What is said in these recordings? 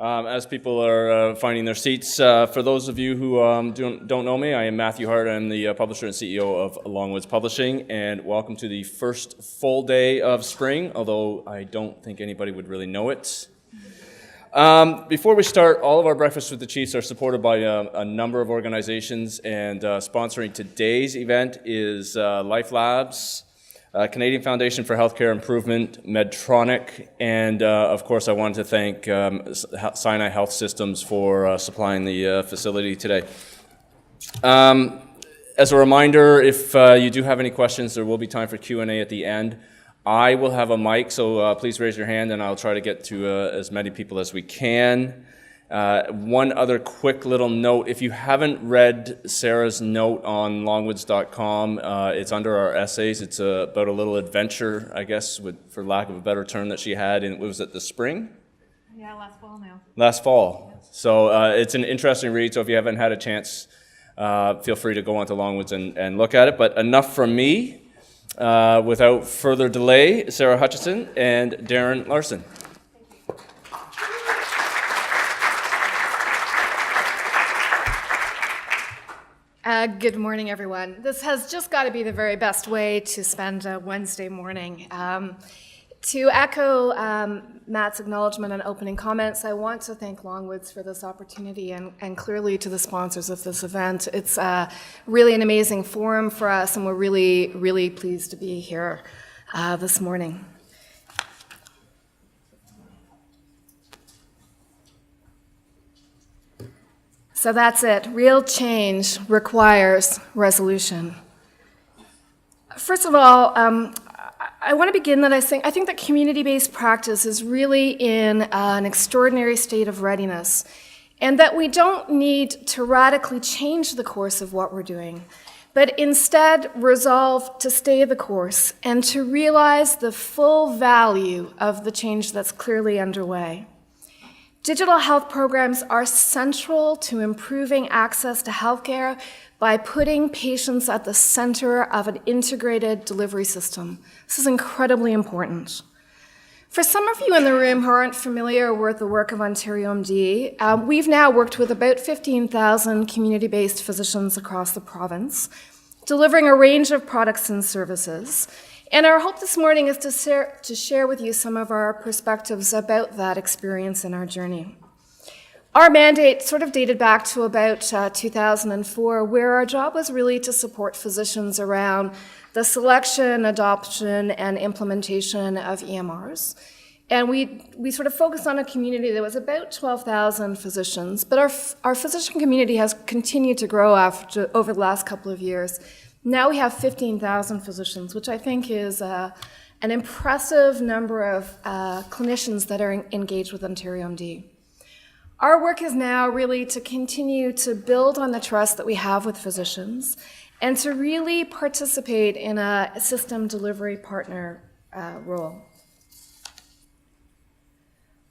As people are finding their seats, for those of you who don't know me, I am Matthew Hart. I'm the publisher and CEO of Longwoods Publishing, and welcome to the first full day of spring, although I don't think anybody would really know it. Before we start, all of our Breakfasts with the Chiefs are supported by a number of organizations, and sponsoring today's event is Life Labs, Canadian Foundation for Healthcare Improvement, Medtronic, and of course I wanted to thank Sinai Health Systems for supplying the facility today. As a reminder, if you do have any questions, there will be time for Q&A at the end. I will have a mic, so please raise your hand and I'll try to get to as many people as we can. One other quick little note, if you haven't read Sarah's note on longwoods.com, it's under our essays. It's about a little adventure, I guess, for lack of a better term, that she had, and was it the spring? Yeah, last fall now. Last fall. Yes. So it's an interesting read, so if you haven't had a chance, feel free to go onto Longwoods and look at it. But enough from me. Without further delay, Sarah Hutchison and Darren Larsen. Good morning, everyone. This has just got to be the very best way to spend a Wednesday morning. To echo Matt's acknowledgement and opening comments, I want to thank Longwoods for this opportunity and clearly to the sponsors of this event. It's really an amazing forum for us, and we're really, really pleased to be here this morning. So that's it. Real change requires resolution. First of all, I want to begin that I think that community-based practice is really in an extraordinary state of readiness, and that we don't need to radically change the course of what we're doing, but instead resolve to stay the course and to realize the full value of the change that's clearly underway. Digital health programs are central to improving access to healthcare by putting patients at the center of an integrated delivery system. This is incredibly important. For some of you in the room who aren't familiar with the work of OntarioMD, we've now worked with about 15,000 community-based physicians across the province, delivering a range of products and services. And our hope this morning is to share with you some of our perspectives about that experience in our journey. Our mandate sort of dated back to about 2004, where our job was really to support physicians around the selection, adoption, and implementation of EMRs. And we sort of focused on a community that was about 12,000 physicians, but our physician community has continued to grow over the last couple of years. Now we have 15,000 physicians, which I think is an impressive number of clinicians that are engaged with OntarioMD. Our work is now really to continue to build on the trust that we have with physicians and to really participate in a system delivery partner role.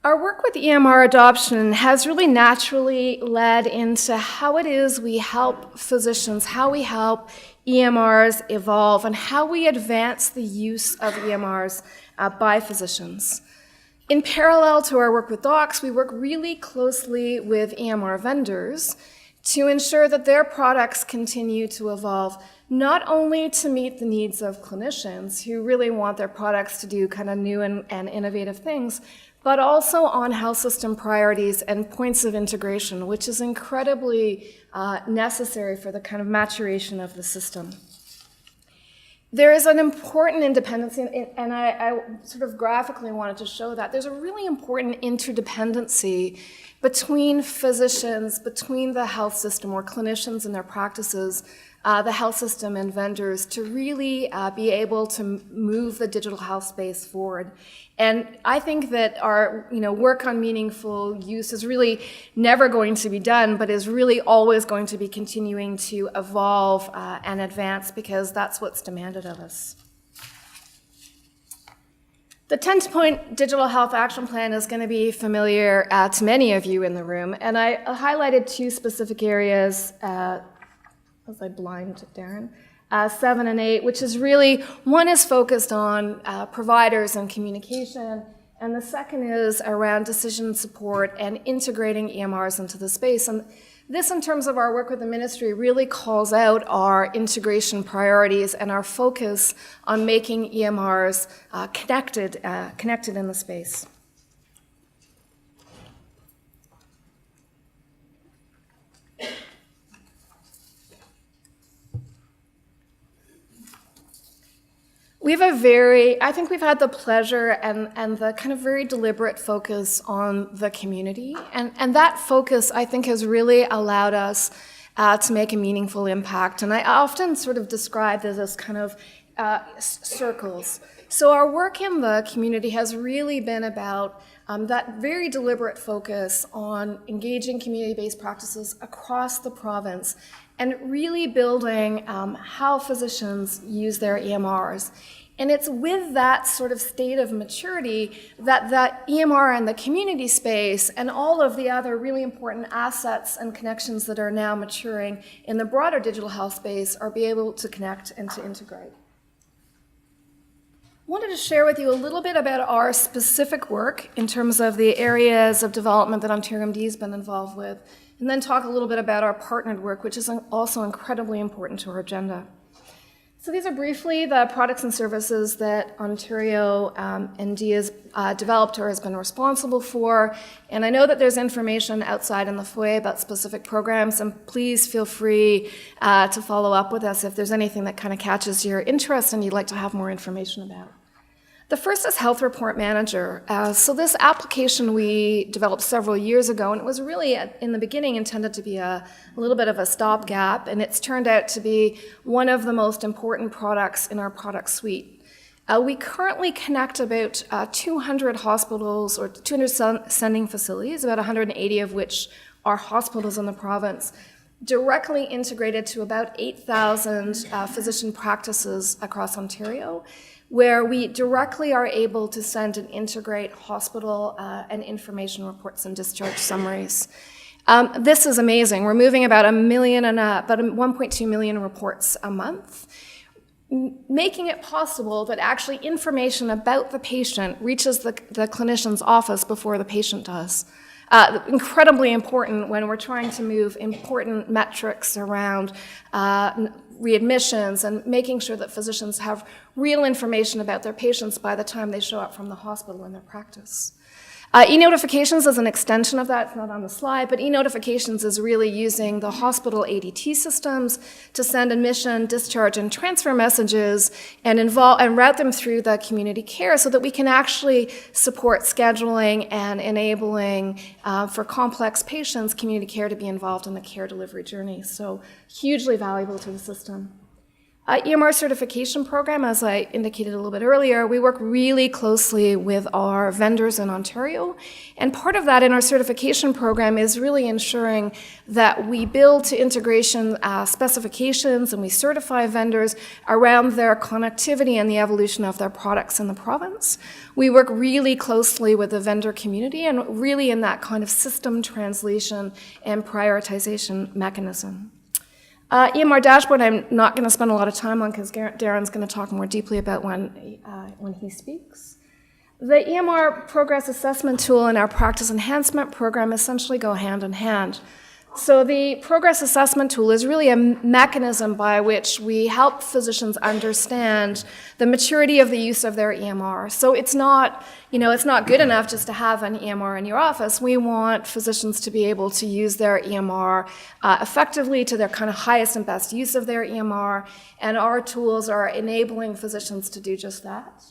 Our work with EMR adoption has really naturally led into how it is we help physicians, how we help EMRs evolve, and how we advance the use of EMRs by physicians. In parallel to our work with docs, we work really closely with EMR vendors to ensure that their products continue to evolve, not only to meet the needs of clinicians who really want their products to do kind of new and innovative things, but also on health system priorities and points of integration, which is incredibly necessary for the kind of maturation of the system. There is an important independence, and I sort of graphically wanted to show that. There's a really important interdependency between physicians, between the health system or clinicians and their practices, the health system and vendors to really be able to move the digital health space forward. And I think that our work on meaningful use is really never going to be done, but is really always going to be continuing to evolve and advance because that's what's demanded of us. The 10-point Digital Health Action Plan is going to be familiar to many of you in the room, and I highlighted two specific areas. Was I blind, Darren? 7 and 8, which is really, one is focused on providers and communication, And the second is around decision support and integrating EMRs into the space. And this, in terms of our work with the ministry, really calls out our integration priorities and our focus on making EMRs connected in the space. We have I think we've had the pleasure and the kind of very deliberate focus on the community. And that focus, I think, has really allowed us to make a meaningful impact. And I often sort of describe this as kind of circles. So our work in the community has really been about that very deliberate focus on engaging community-based practices across the province and really building how physicians use their EMRs. And it's with that sort of state of maturity that the EMR and the community space and all of the other really important assets and connections that are now maturing in the broader digital health space are be able to connect and to integrate. I wanted to share with you a little bit about our specific work in terms of the areas of development that OntarioMD has been involved with, and then talk a little bit about our partnered work, which is also incredibly important to our agenda. So these are briefly the products and services that OntarioMD has developed or has been responsible for. And I know that there's information outside in the foyer about specific programs, and please feel free to follow up with us if there's anything that kind of catches your interest and you'd like to have more information about. The first is Health Report Manager. So this application we developed several years ago, and it was really, in the beginning, intended to be a little bit of a stopgap, and it's turned out to be one of the most important products in our product suite. We currently connect about 200 hospitals or 200 sending facilities, about 180 of which are hospitals in the province, directly integrated to about 8,000 physician practices across Ontario, where we directly are able to send and integrate hospital and information reports and discharge summaries. This is amazing. We're moving about about 1.2 million reports a month, making it possible that actually information about the patient reaches the clinician's office before the patient does. Incredibly important when we're trying to move important metrics around readmissions and making sure that physicians have real information about their patients by the time they show up from the hospital in their practice. E-notifications is an extension of that. It's not on the slide, but e-notifications is really using the hospital ADT systems to send admission, discharge, and transfer messages and route them through the community care so that we can actually support scheduling and enabling for complex patients community care to be involved in the care delivery journey. So hugely valuable to the system. EMR certification program, as I indicated a little bit earlier, we work really closely with our vendors in Ontario. And part of that in our certification program is really ensuring that we build to integration specifications and we certify vendors around their connectivity and the evolution of their products in the province. We work really closely with the vendor community and really in that kind of system translation and prioritization mechanism. EMR dashboard, I'm not going to spend a lot of time on because Darren's going to talk more deeply about when he speaks. The EMR progress assessment tool and our practice enhancement program essentially go hand in hand. So the progress assessment tool is really a mechanism by which we help physicians understand the maturity of the use of their EMR. So it's not good enough just to have an EMR in your office. We want physicians to be able to use their EMR effectively to their kind of highest and best use of their EMR, and our tools are enabling physicians to do just that.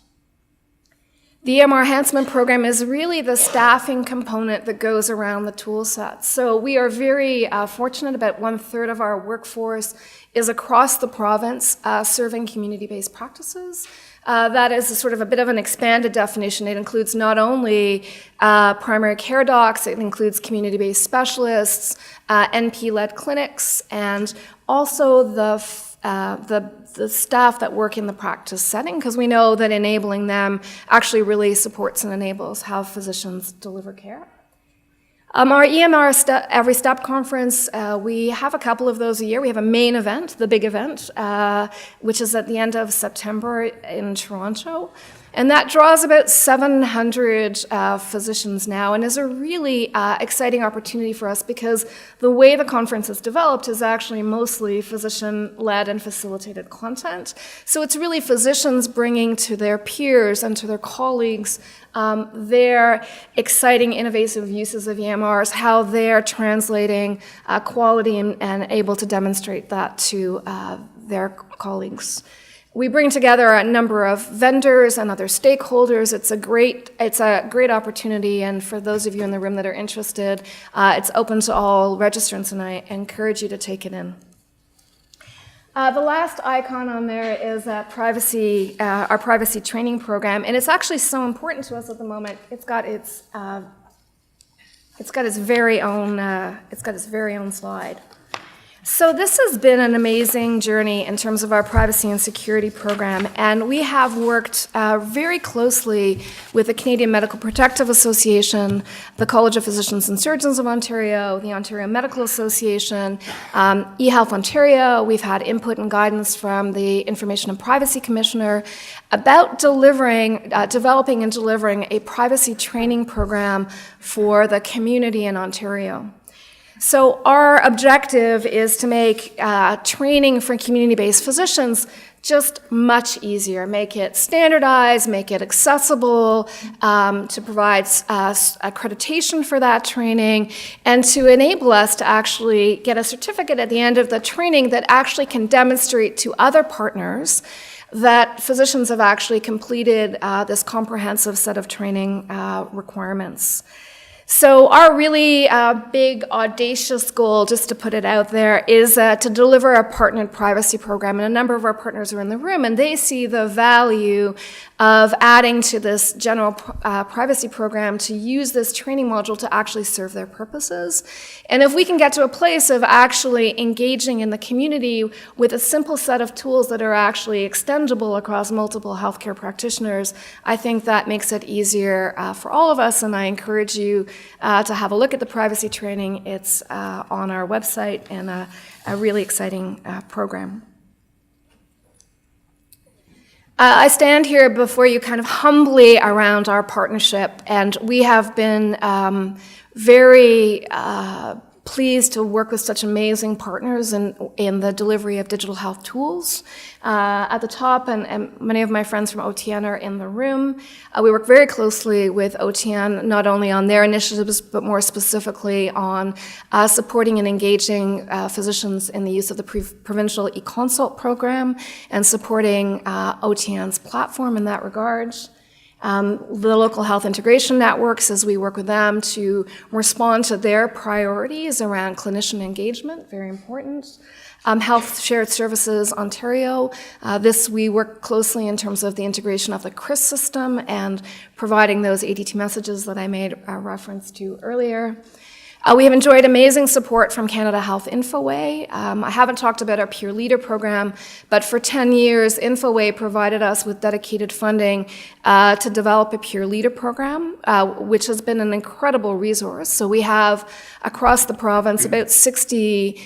The EMR enhancement program is really the staffing component that goes around the tool set. So we are very fortunate. About 1/3 of our workforce is across the province serving community-based practices. That is sort of a bit of an expanded definition. It includes not only primary care docs, it includes community-based specialists, NP-led clinics, and also the staff that work in the practice setting, because we know that enabling them actually really supports and enables how physicians deliver care. Our EMR Every Step conference, we have a couple of those a year. We have a main event, the big event, which is at the end of September in Toronto. And that draws about 700 physicians now, and is a really exciting opportunity for us because the way the conference is developed is actually mostly physician-led and facilitated content. So it's really physicians bringing to their peers and to their colleagues their exciting, innovative uses of EMRs, how they're translating quality and able to demonstrate that to their colleagues. We bring together a number of vendors and other stakeholders. It's a great opportunity, and for those of you in the room that are interested, it's open to all registrants, and I encourage you to take it in. The last icon on there is our privacy training program, and it's actually so important to us at the moment. It's got its very own slide. So this has been an amazing journey in terms of our privacy and security program, and we have worked very closely with the Canadian Medical Protective Association, the College of Physicians and Surgeons of Ontario, the Ontario Medical Association, eHealth Ontario. We've had input and guidance from the Information and Privacy Commissioner about developing and delivering a privacy training program for the community in Ontario. So our objective is to make training for community-based physicians just much easier, make it standardized, make it accessible, to provide accreditation for that training, and to enable us to actually get a certificate at the end of the training that actually can demonstrate to other partners that physicians have actually completed this comprehensive set of training requirements. So our really big, audacious goal, just to put it out there, is to deliver a partnered privacy program. And a number of our partners are in the room, and they see the value of adding to this general privacy program to use this training module to actually serve their purposes. And if we can get to a place of actually engaging in the community with a simple set of tools that are actually extendable across multiple healthcare practitioners, I think that makes it easier for all of us, and I encourage you to have a look at the privacy training. It's on our website, and a really exciting program. I stand here before you kind of humbly around our partnership, and we have been very pleased to work with such amazing partners in the delivery of digital health tools. At the top, and many of my friends from OTN are in the room, we work very closely with OTN, not only on their initiatives, but more specifically on supporting and engaging physicians in the use of the provincial e-consult program and supporting OTN's platform in that regard. The local health integration networks, as we work with them to respond to their priorities around clinician engagement, very important. Health Shared Services Ontario, we work closely in terms of the integration of the CRIS system and providing those ADT messages that I made reference to earlier. We have enjoyed amazing support from Canada Health Infoway. I haven't talked about our Peer Leader program, but for 10 years, Infoway provided us with dedicated funding to develop a Peer Leader program, which has been an incredible resource. So we have, across the province, about 60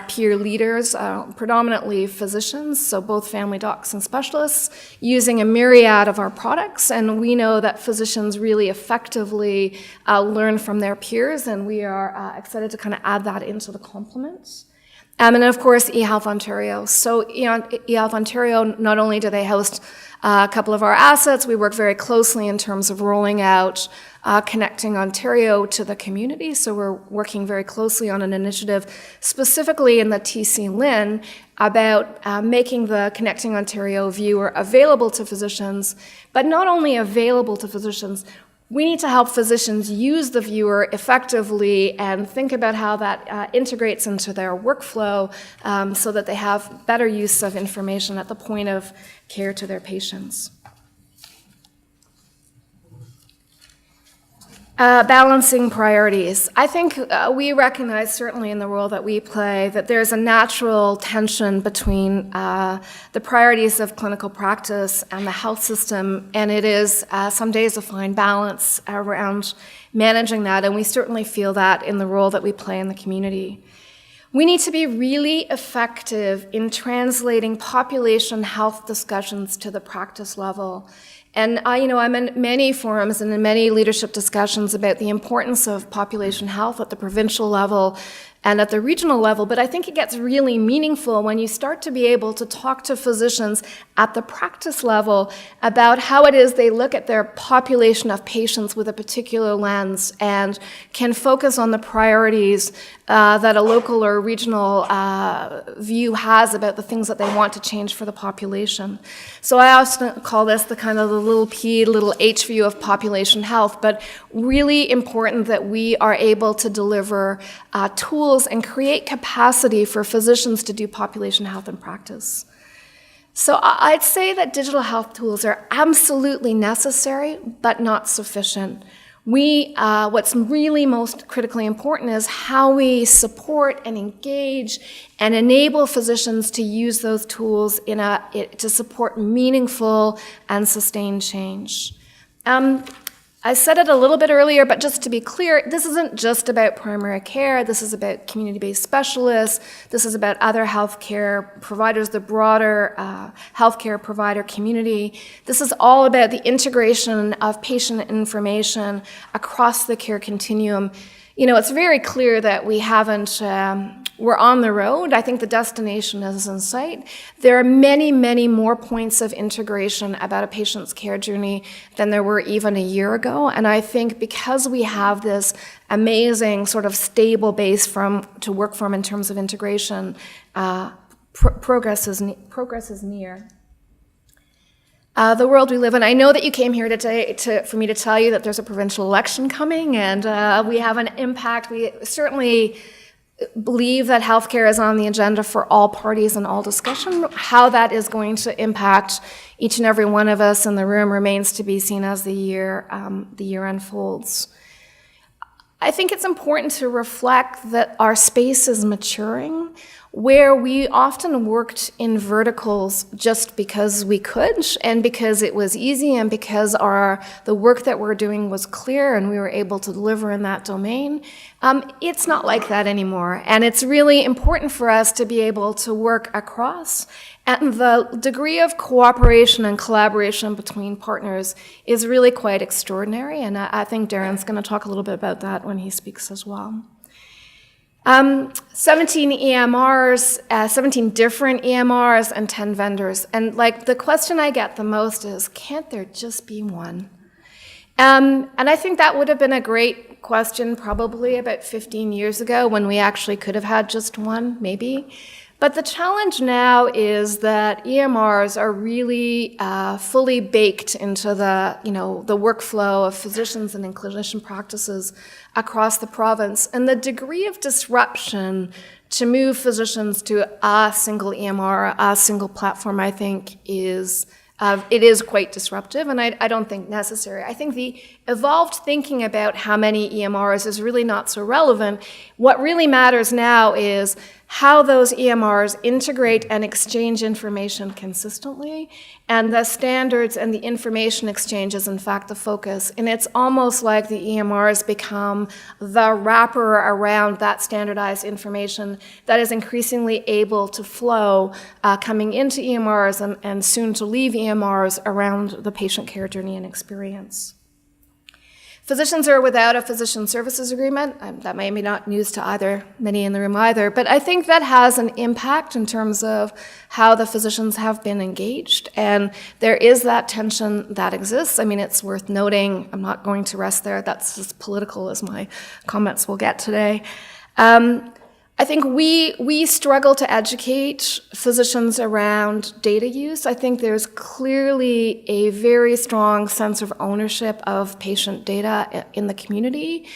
peer leaders, predominantly physicians, so both family docs and specialists, using a myriad of our products. And we know that physicians really effectively learn from their peers, and we are excited to kind of add that into the complement. And then, of course, eHealth Ontario. So eHealth Ontario, not only do they host a couple of our assets, we work very closely in terms of rolling out Connecting Ontario to the community. So we're working very closely on an initiative specifically in the TC Lynn about making the Connecting Ontario viewer available to physicians, but not only available to physicians, we need to help physicians use the viewer effectively and think about how that integrates into their workflow so that they have better use of information at the point of care to their patients. Balancing priorities. I think we recognize, certainly in the role that we play, that there's a natural tension between the priorities of clinical practice and the health system, and it is some days a fine balance around managing that, and we certainly feel that in the role that we play in the community. We need to be really effective in translating population health discussions to the practice level. And I'm in many forums and in many leadership discussions about the importance of population health at the provincial level and at the regional level, but I think it gets really meaningful when you start to be able to talk to physicians at the practice level about how it is they look at their population of patients with a particular lens and can focus on the priorities that a local or regional view has about the things that they want to change for the population. So I often call this the kind of the little P, little H view of population health, but really important that we are able to deliver tools and create capacity for physicians to do population health in practice. So I'd say that digital health tools are absolutely necessary, but not sufficient. What's really most critically important is how we support and engage and enable physicians to use those tools to support meaningful and sustained change. I said it a little bit earlier, but just to be clear, this isn't just about primary care. This is about community-based specialists. This is about other healthcare providers, the broader healthcare provider community. This is all about the integration of patient information across the care continuum. It's very clear that we're on the road. I think the destination is in sight. There are many, many more points of integration about a patient's care journey than there were even a year ago. And I think because we have this amazing sort of stable base to work from in terms of integration, progress is near. The world we live in. I know that you came here today for me to tell you that there's a provincial election coming, and we have an impact. We certainly believe that healthcare is on the agenda for all parties and all discussion. How that is going to impact each and every one of us in the room remains to be seen as the year unfolds. I think it's important to reflect that our space is maturing, where we often worked in verticals just because we could and because it was easy and because the work that we're doing was clear and we were able to deliver in that domain. It's not like that anymore, and it's really important for us to be able to work across, and the degree of cooperation and collaboration between partners is really quite extraordinary, and I think Darren's going to talk a little bit about that when he speaks as well. 17 EMRs, 17 different EMRs, and 10 vendors. And the question I get the most is, can't there just be one? And I think that would have been a great question probably about 15 years ago when we actually could have had just one, maybe. But the challenge now is that EMRs are really fully baked into the workflow of physicians and in clinician practices across the province. And the degree of disruption to move physicians to a single EMR, a single platform, I think it is quite disruptive, and I don't think necessary. I think the evolved thinking about how many EMRs is really not so relevant. What really matters now is how those EMRs integrate and exchange information consistently, and the standards and the information exchange is in fact the focus. And it's almost like the EMRs become the wrapper around that standardized information that is increasingly able to flow coming into EMRs and soon to leave EMRs around the patient care journey and experience. Physicians are without a physician services agreement. That may be not news to many in the room either, but I think that has an impact in terms of how the physicians have been engaged, and there is that tension that exists. I mean, it's worth noting, I'm not going to rest there, that's as political as my comments will get today. I think we struggle to educate physicians around data use. I think there's clearly a very strong sense of ownership of patient data in the community,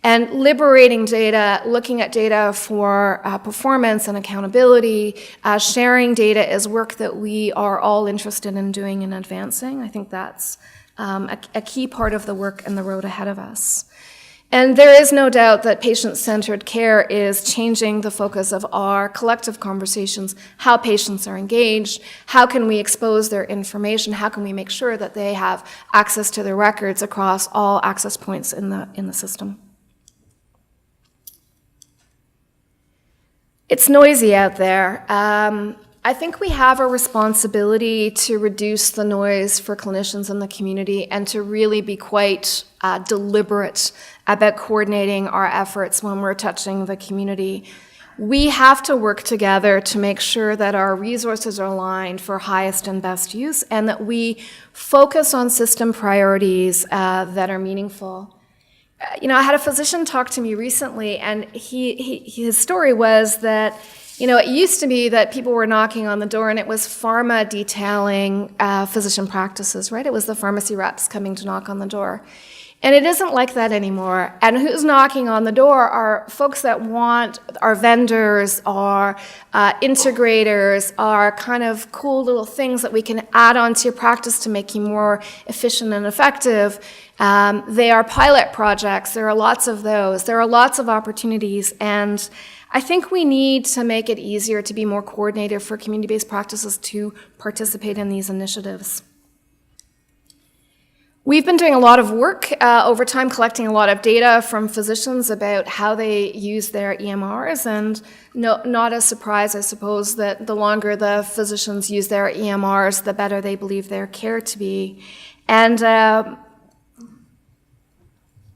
and liberating data, looking at data for performance and accountability, sharing data is work that we are all interested in doing and advancing. I think that's a key part of the work and the road ahead of us. And there is no doubt that patient-centered care is changing the focus of our collective conversations, how patients are engaged, how can we expose their information, how can we make sure that they have access to their records across all access points in the system. It's noisy out there. I think we have a responsibility to reduce the noise for clinicians in the community and to really be quite deliberate about coordinating our efforts when we're touching the community. We have to work together to make sure that our resources are aligned for highest and best use and that we focus on system priorities that are meaningful. I had a physician talk to me recently, and his story was that, it used to be that people were knocking on the door and it was pharma detailing physician practices, right? It was the pharmacy reps coming to knock on the door. And it isn't like that anymore. And who's knocking on the door are folks that want, our vendors, our integrators, our kind of cool little things that we can add on to your practice to make you more efficient and effective. They are pilot projects. There are lots of those. There are lots of opportunities. And I think we need to make it easier to be more coordinated for community-based practices to participate in these initiatives. We've been doing a lot of work over time, collecting a lot of data from physicians about how they use their EMRs, and not a surprise, I suppose, that the longer the physicians use their EMRs, the better they believe their care to be. And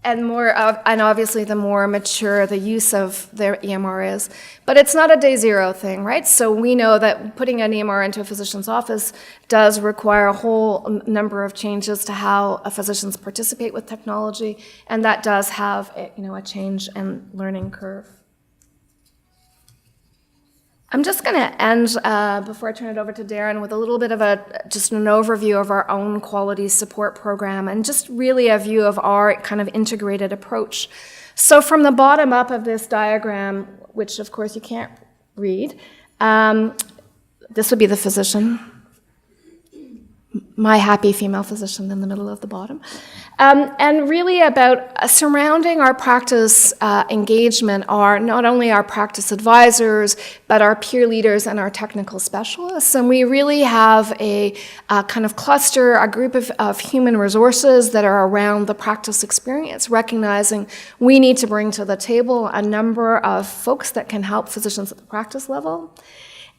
obviously the more mature the use of their EMR is. But it's not a day zero thing, right? So we know that putting an EMR into a physician's office does require a whole number of changes to how physicians participate with technology, and that does have a change and learning curve. I'm just going to end, before I turn it over to Darren, with a little bit of just an overview of our own quality support program and just really a view of our kind of integrated approach. So from the bottom up of this diagram, which of course you can't read, this would be the physician, my happy female physician in the middle of the bottom. And really about surrounding our practice engagement are not only our practice advisors, but our peer leaders and our technical specialists. And we really have a kind of cluster, a group of human resources that are around the practice experience, recognizing we need to bring to the table a number of folks that can help physicians at the practice level.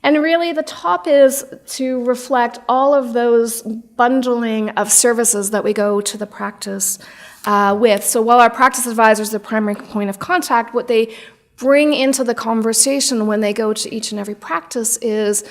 And really the top is to reflect all of those bundling of services that we go to the practice with. So while our practice advisors are the primary point of contact, what they bring into the conversation when they go to each and every practice is,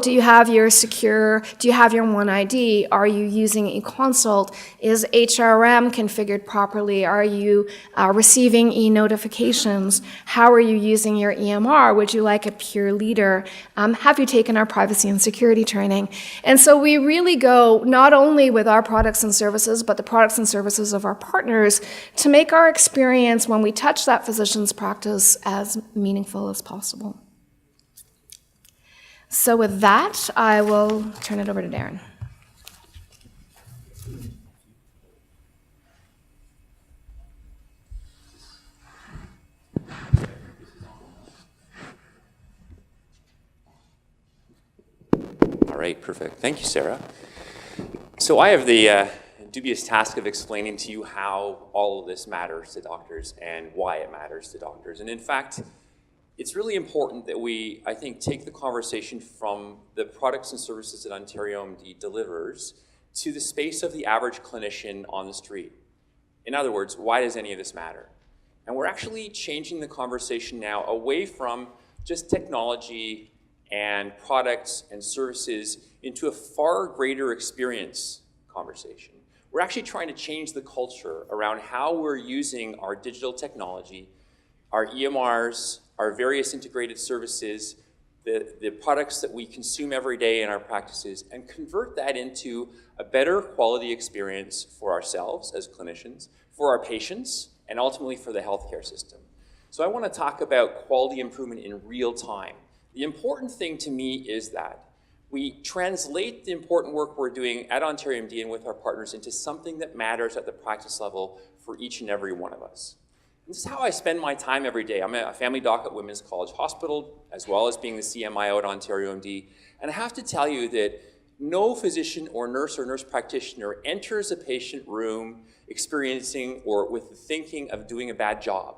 do you have your secure, do you have your OneID? Are you using eConsult? Is HRM configured properly? Are you receiving e-notifications? How are you using your EMR? Would you like a peer leader? Have you taken our privacy and security training? And so we really go not only with our products and services, but the products and services of our partners to make our experience when we touch that physician's practice as meaningful as possible. So with that, I will turn it over to Darren. All right, perfect. Thank you, Sarah. So I have the dubious task of explaining to you how all of this matters to doctors and why it matters to doctors. And in fact, it's really important that we, I think, take the conversation from the products and services that OntarioMD delivers to the space of the average clinician on the street. In other words, why does any of this matter? And we're actually changing the conversation now away from just technology and products and services into a far greater experience conversation. We're actually trying to change the culture around how we're using our digital technology, our EMRs, our various integrated services, the products that we consume every day in our practices, and convert that into a better quality experience for ourselves as clinicians, for our patients, and ultimately for the healthcare system. So I want to talk about quality improvement in real time. The important thing to me is that we translate the important work we're doing at OntarioMD and with our partners into something that matters at the practice level for each and every one of us. This is how I spend my time every day. I'm a family doc at Women's College Hospital, as well as being the CMIO at OntarioMD. And I have to tell you that no physician or nurse practitioner enters a patient room experiencing or with the thinking of doing a bad job.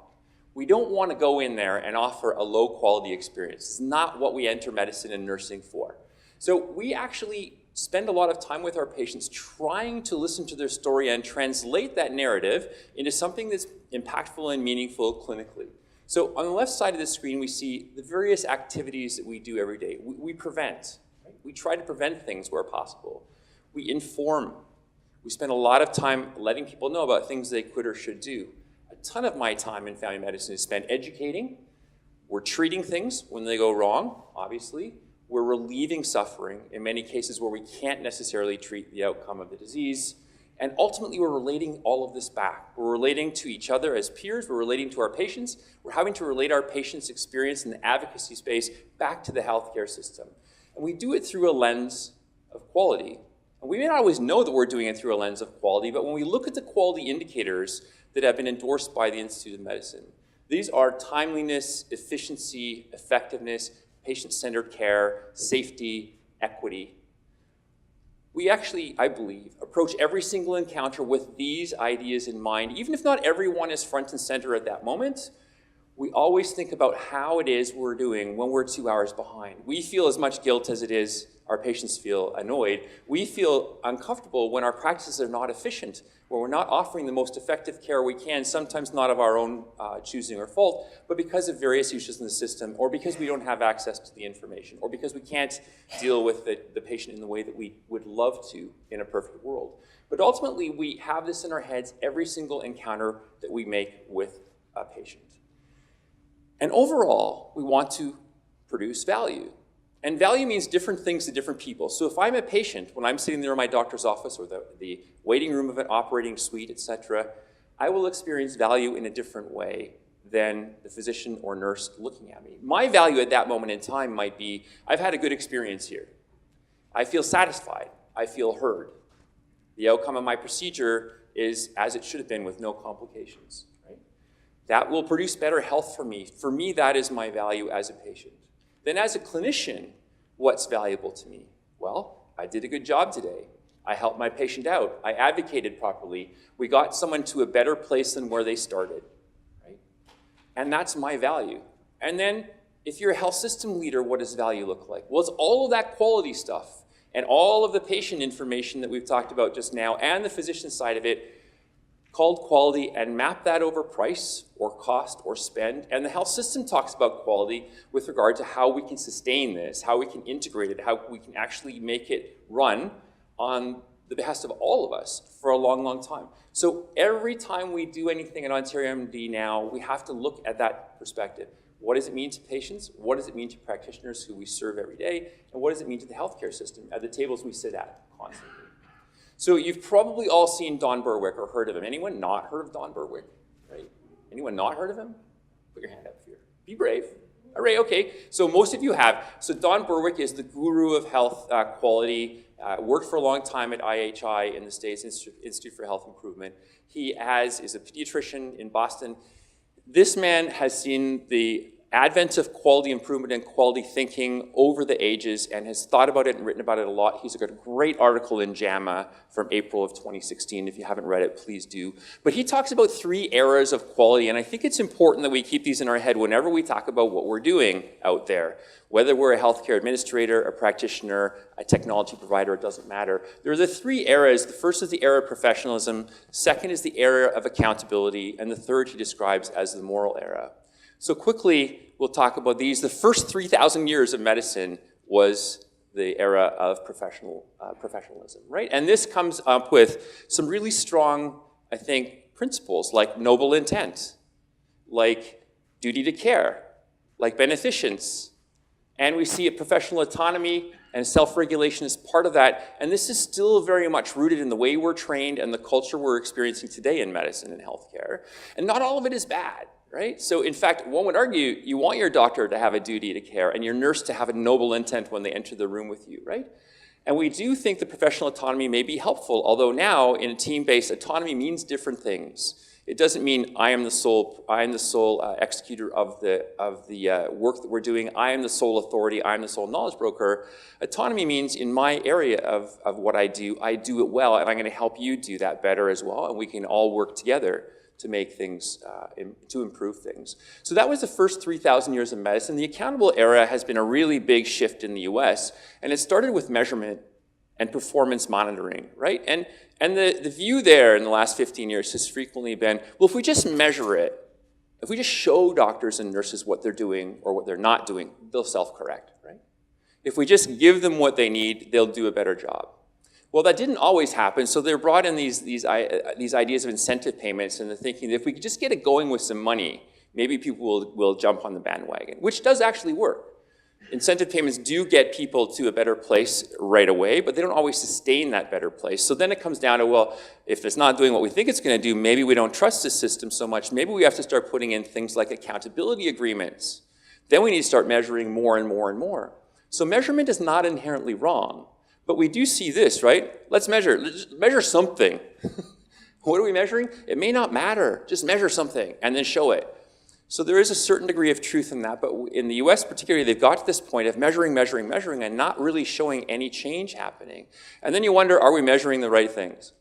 We don't want to go in there and offer a low quality experience. It's not what we enter medicine and nursing for. So we actually spend a lot of time with our patients trying to listen to their story and translate that narrative into something that's impactful and meaningful clinically. So on the left side of the screen, we see the various activities that we do every day. We prevent. Right? We try to prevent things where possible. We inform. We spend a lot of time letting people know about things they could or should do. A ton of my time in family medicine is spent educating. We're treating things when they go wrong, obviously. We're relieving suffering in many cases where we can't necessarily treat the outcome of the disease. And ultimately, we're relating all of this back. We're relating to each other as peers. We're relating to our patients. We're having to relate our patients' experience in the advocacy space back to the healthcare system. And we do it through a lens of quality. And we may not always know that we're doing it through a lens of quality, but when we look at the quality indicators that have been endorsed by the Institute of Medicine, these are timeliness, efficiency, effectiveness, patient-centered care, safety, equity. We actually, I believe, approach every single encounter with these ideas in mind. Even if not everyone is front and center at that moment, we always think about how it is we're doing when we're 2 hours behind. We feel as much guilt as it is our patients feel annoyed. We feel uncomfortable when our practices are not efficient, when we're not offering the most effective care we can, sometimes not of our own choosing or fault, but because of various issues in the system, or because we don't have access to the information, or because we can't deal with the patient in the way that we would love to in a perfect world. But ultimately, we have this in our heads every single encounter that we make with a patient. And overall, we want to produce value. And value means different things to different people. So if I'm a patient, when I'm sitting there in my doctor's office or the waiting room of an operating suite, et cetera, I will experience value in a different way than the physician or nurse looking at me. My value at that moment in time might be, I've had a good experience here. I feel satisfied. I feel heard. The outcome of my procedure is as it should have been with no complications. Right? That will produce better health for me. For me, that is my value as a patient. Then as a clinician, what's valuable to me? Well, I did a good job today. I helped my patient out. I advocated properly. We got someone to a better place than where they started, right? And that's my value. And then if you're a health system leader, what does value look like? Well, it's all of that quality stuff and all of the patient information that we've talked about just now and the physician side of it called quality, and map that over price or cost or spend. And the health system talks about quality with regard to how we can sustain this, how we can integrate it, how we can actually make it run on the behest of all of us for a long, long time. So every time we do anything at OntarioMD now, we have to look at that perspective. What does it mean to patients? What does it mean to practitioners who we serve every day? And what does it mean to the healthcare system at the tables we sit at constantly? So you've probably all seen Don Berwick or heard of him. Anyone not heard of Don Berwick? Right? Anyone not heard of him? Put your hand up here. Be brave. All right, okay. So most of you have. So Don Berwick is the guru of health quality, worked for a long time at IHI in the States, Institute for Health Improvement. He is a pediatrician in Boston. This man has seen the advent of quality improvement and quality thinking over the ages and has thought about it and written about it a lot. He's got a great article in JAMA from April of 2016. If you haven't read it, please do. But he talks about 3 eras of quality, and I think it's important that we keep these in our head whenever we talk about what we're doing out there. Whether we're a healthcare administrator, a practitioner, a technology provider, it doesn't matter. There are the 3 eras. The first is the era of professionalism, second is the era of accountability, and the third he describes as the moral era. So quickly, we'll talk about these. The first 3,000 years of medicine was the era of professionalism, right? And this comes up with some really strong, I think, principles like noble intent, like duty to care, like beneficence. And we see a professional autonomy and self-regulation as part of that. And this is still very much rooted in the way we're trained and the culture we're experiencing today in medicine and healthcare. And not all of it is bad. Right? So in fact, one would argue you want your doctor to have a duty to care and your nurse to have a noble intent when they enter the room with you, right? And we do think the professional autonomy may be helpful, although now in a team-based autonomy means different things. It doesn't mean I am the sole executor of the work that we're doing. I am the sole authority. I am the sole knowledge broker. Autonomy means in my area of what I do it well, and I'm going to help you do that better as well, and we can all work together to make things, to improve things. So that was the first 3,000 years of medicine. The accountable era has been a really big shift in the US, and it started with measurement and performance monitoring, right? And the view there in the last 15 years has frequently been, well, if we just measure it, if we just show doctors and nurses what they're doing or what they're not doing, they'll self-correct, right? If we just give them what they need, they'll do a better job. Well, that didn't always happen, so they brought in these ideas of incentive payments, and the thinking that if we could just get it going with some money, maybe people will jump on the bandwagon, which does actually work. Incentive payments do get people to a better place right away, but they don't always sustain that better place. So then it comes down to, well, if it's not doing what we think it's going to do, maybe we don't trust the system so much. Maybe we have to start putting in things like accountability agreements. Then we need to start measuring more and more and more. So measurement is not inherently wrong, but we do see this, right? Let's measure something. What are we measuring? It may not matter. Just measure something and then show it. So there is a certain degree of truth in that, but in the US particularly, they've got to this point of measuring, and not really showing any change happening. And then you wonder, are we measuring the right things?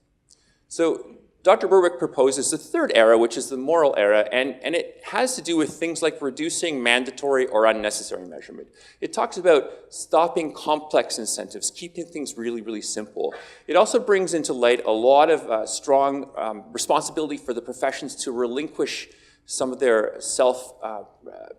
So Dr. Berwick proposes the third era, which is the moral era, and it has to do with things like reducing mandatory or unnecessary measurement. It talks about stopping complex incentives, keeping things really, really simple. It also brings into light a lot of strong responsibility for the professions to relinquish some of their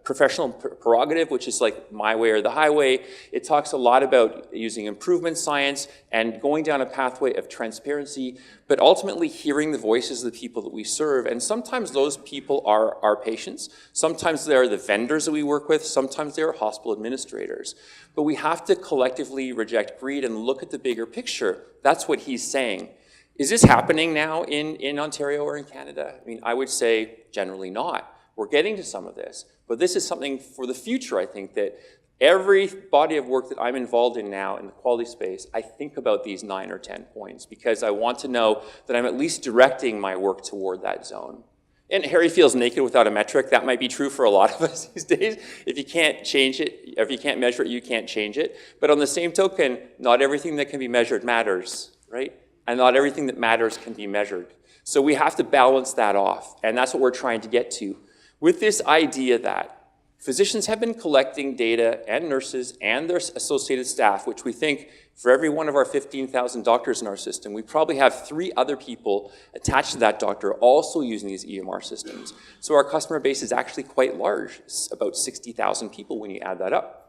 professional prerogative, which is like my way or the highway. It talks a lot about using improvement science and going down a pathway of transparency, but ultimately hearing the voices of the people that we serve. And sometimes those people are our patients. Sometimes they're the vendors that we work with. Sometimes they're hospital administrators. But we have to collectively reject greed and look at the bigger picture. That's what he's saying. Is this happening now in Ontario or in Canada? I mean, I would say generally not. We're getting to some of this, but this is something for the future, I think, that every body of work that I'm involved in now in the quality space, I think about these 9 or 10 points because I want to know that I'm at least directing my work toward that zone. And Harry feels naked without a metric. That might be true for a lot of us these days. If you can't change it, if you can't measure it, you can't change it. But on the same token, not everything that can be measured matters, right? And not everything that matters can be measured. So we have to balance that off, and that's what we're trying to get to. With this idea that physicians have been collecting data, and nurses, and their associated staff, which we think for every one of our 15,000 doctors in our system, we probably have 3 other people attached to that doctor also using these EMR systems. So our customer base is actually quite large, it's about 60,000 people when you add that up.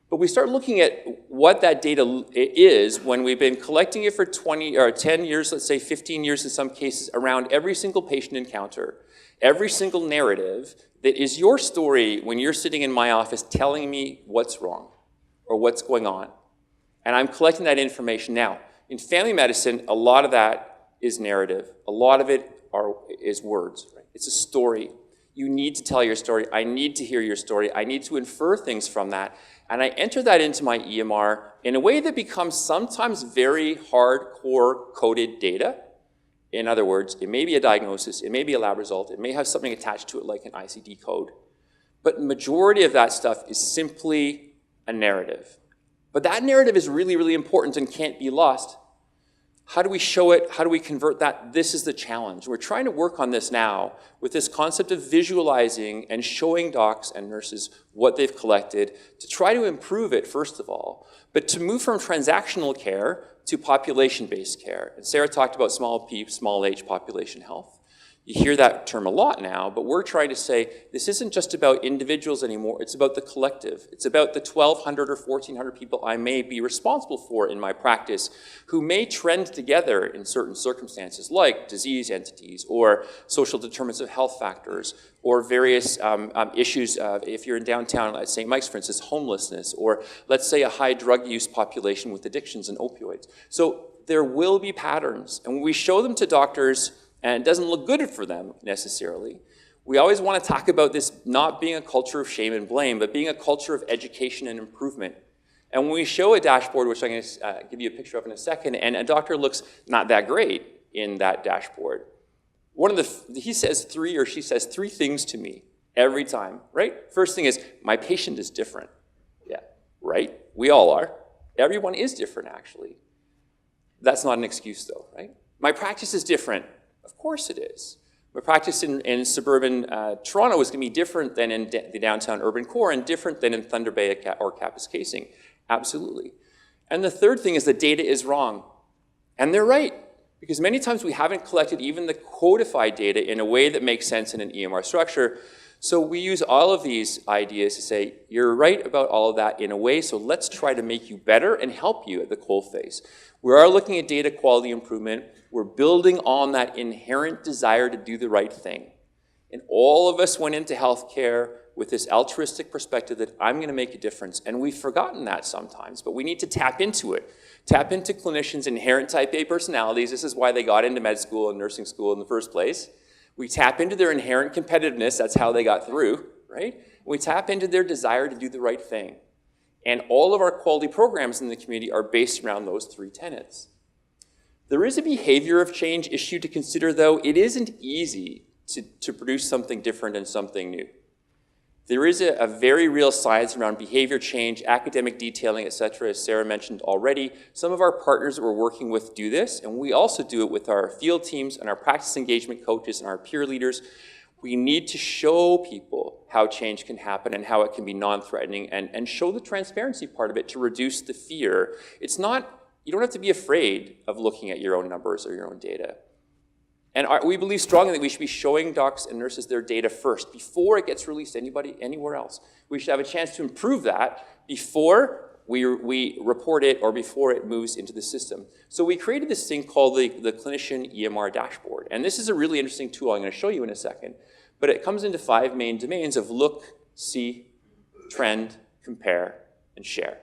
But we start looking at what that data is when we've been collecting it for 20 or 10 years, let's say 15 years in some cases, around every single patient encounter, every single narrative that is your story when you're sitting in my office telling me what's wrong or what's going on. And I'm collecting that information now. In family medicine, a lot of that is narrative. A lot of it is words. Right? It's a story. You need to tell your story. I need to hear your story. I need to infer things from that. And I enter that into my EMR in a way that becomes sometimes very hardcore coded data. In other words, it may be a diagnosis, it may be a lab result, it may have something attached to it like an ICD code. But the majority of that stuff is simply a narrative. But that narrative is really, really important and can't be lost. How do we show it? How do we convert that? This is the challenge. We're trying to work on this now with this concept of visualizing and showing docs and nurses what they've collected to try to improve it, first of all, but to move from transactional care to population-based care. And Sarah talked about small p, small h population health. You hear that term a lot now, but we're trying to say this isn't just about individuals anymore, it's about the collective. It's about the 1,200 or 1,400 people I may be responsible for in my practice who may trend together in certain circumstances like disease entities or social determinants of health factors or various issues, if you're in downtown at St. Mike's, for instance, homelessness, or let's say a high drug use population with addictions and opioids. So there will be patterns, and when we show them to doctors, and it doesn't look good for them necessarily, we always want to talk about this not being a culture of shame and blame, but being a culture of education and improvement. And when we show a dashboard, which I'm going to give you a picture of in a second, and a doctor looks not that great in that dashboard, he says three or she says three things to me every time, right? First thing is, my patient is different. Yeah, right? We all are. Everyone is different, actually. That's not an excuse, though, right? My practice is different. Of course it is. My practice in suburban Toronto is going to be different than in the downtown urban core and different than in Thunder Bay or Kapuskasing. Absolutely. And the third thing is the data is wrong. And they're right. Because many times we haven't collected even the codified data in a way that makes sense in an EMR structure. So we use all of these ideas to say, you're right about all of that in a way, so let's try to make you better and help you at the coalface. We are looking at data quality improvement. We're building on that inherent desire to do the right thing. And all of us went into healthcare with this altruistic perspective that I'm going to make a difference. And we've forgotten that sometimes, but we need to tap into it. Tap into clinicians' inherent type A personalities. This is why they got into med school and nursing school in the first place. We tap into their inherent competitiveness. That's how they got through, right? We tap into their desire to do the right thing. And all of our quality programs in the community are based around those three tenets. There is a behavior of change issue to consider, though. It isn't easy to produce something different and something new. There is a very real science around behavior change, academic detailing, et cetera, as Sarah mentioned already. Some of our partners that we're working with do this, and we also do it with our field teams and our practice engagement coaches and our peer leaders. We need to show people how change can happen and how it can be non-threatening and show the transparency part of it to reduce the fear. It's not, you don't have to be afraid of looking at your own numbers or your own data. And we believe strongly that we should be showing docs and nurses their data first before it gets released to anybody anywhere else. We should have a chance to improve that before we report it or before it moves into the system. So we created this thing called the Clinician EMR dashboard. And this is a really interesting tool I'm going to show you in a second. But it comes into 5 main domains of look, see, trend, compare, and share.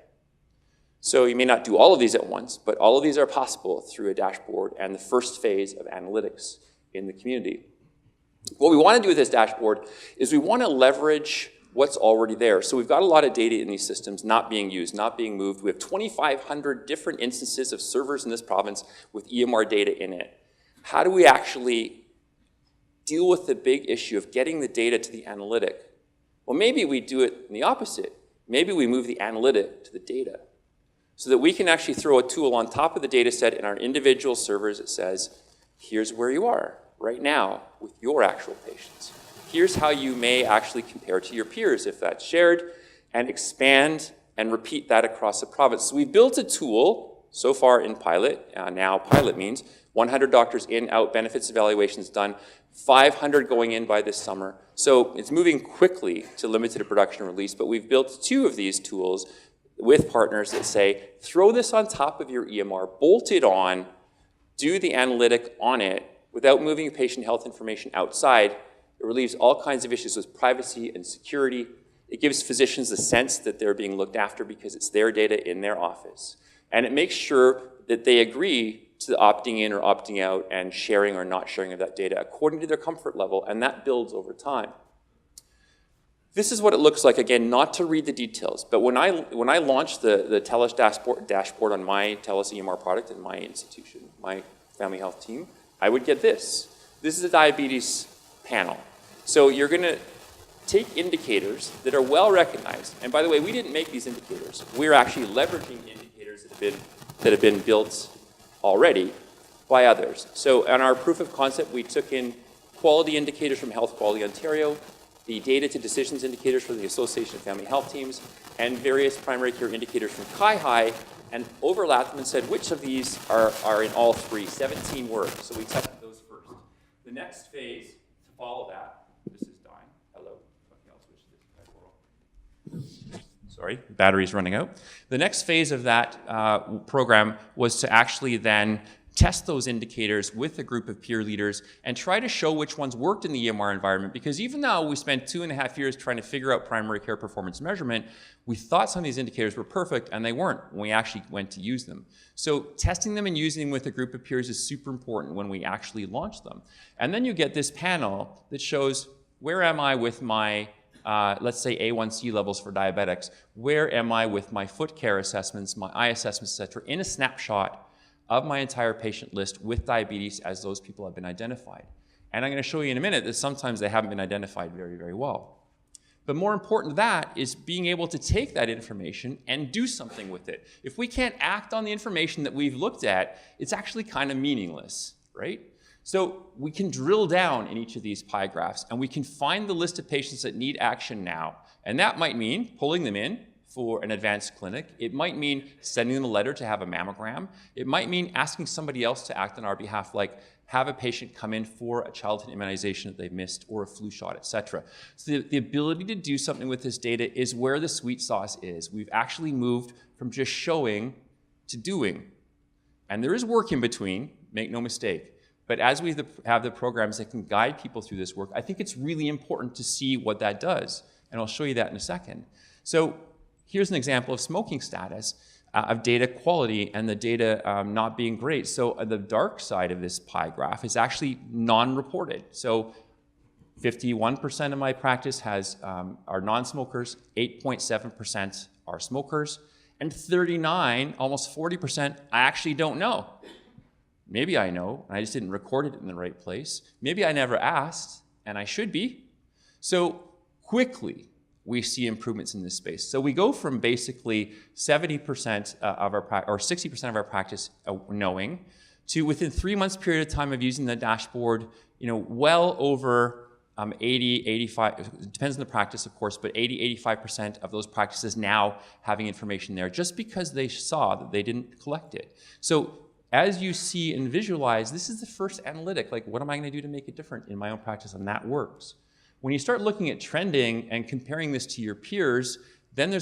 So you may not do all of these at once, but all of these are possible through a dashboard and the first phase of analytics in the community. What we want to do with this dashboard is we want to leverage what's already there. So we've got a lot of data in these systems not being used, not being moved. We have 2,500 different instances of servers in this province with EMR data in it. How do we actually deal with the big issue of getting the data to the analytic? Well, maybe we do it in the opposite. Maybe we move the analytic to the data, so that we can actually throw a tool on top of the data set in our individual servers that says, here's where you are right now with your actual patients. Here's how you may actually compare to your peers if that's shared, and expand and repeat that across the province. So we built a tool so far in pilot. Now pilot means 100 doctors in, out, benefits evaluations done, 500 going in by this summer. So it's moving quickly to limited production release, but we've built 2 of these tools with partners that say, throw this on top of your EMR, bolt it on, do the analytic on it without moving patient health information outside. It relieves all kinds of issues with privacy and security. It gives physicians the sense that they're being looked after because it's their data in their office. And it makes sure that they agree to opting in or opting out and sharing or not sharing of that data according to their comfort level, and that builds over time. This is what it looks like, again, not to read the details, but when I launched the TELUS dashboard on my TELUS EMR product in my institution, my family health team, I would get this. This is a diabetes panel. So you're going to take indicators that are well recognized, and by the way, we didn't make these indicators. We're actually leveraging indicators that have been built already by others. So on our proof of concept, we took in quality indicators from Health Quality Ontario, the data to decisions indicators from the Association of Family Health Teams, and various primary care indicators from CIHI, and overlapped them and said, which of these are in all 3? 17 were. So we tested those first. The next phase to follow that, this is dying. Hello. Okay, I'll switch this. Sorry, battery's running out. The next phase of that program was to actually then test those indicators with a group of peer leaders and try to show which ones worked in the EMR environment, because even though we spent 2.5 years trying to figure out primary care performance measurement, we thought some of these indicators were perfect, and they weren't when we actually went to use them. So testing them and using them with a group of peers is super important when we actually launch them. And then you get this panel that shows, where am I with my let's say A1C levels for diabetics? Where am I with my foot care assessments, my eye assessments, et cetera, in a snapshot of my entire patient list with diabetes as those people have been identified. And I'm going to show you in a minute that sometimes they haven't been identified very, very well. But more important than that is being able to take that information and do something with it. If we can't act on the information that we've looked at, it's actually kind of meaningless, right? So we can drill down in each of these pie graphs, and we can find the list of patients that need action now. And that might mean pulling them in for an advanced clinic. It might mean sending them a letter to have a mammogram. It might mean asking somebody else to act on our behalf, like have a patient come in for a childhood immunization that they missed or a flu shot, et cetera. So the ability to do something with this data is where the sweet sauce is. We've actually moved from just showing to doing. And there is work in between, make no mistake. But as we have the programs that can guide people through this work, I think it's really important to see what that does. And I'll show you that in a second. So here's an example of smoking status, of data quality and the data not being great. So the dark side of this pie graph is actually non-reported. So 51% of my practice are non-smokers, 8.7% are smokers, and 39, almost 40%, I actually don't know. Maybe I know, and I just didn't record it in the right place. Maybe I never asked, and I should be. So quickly, we see improvements in this space. So we go from basically 70% of our, or 60% of our practice knowing, to within 3 months period of time of using the dashboard, well over 80, 85, it depends on the practice, of course, but 80, 85% of those practices now having information there just because they saw that they didn't collect it. So as you see and visualize, this is the first analytic, like what am I gonna do to make it different in my own practice, and that works. When you start looking at trending and comparing this to your peers, then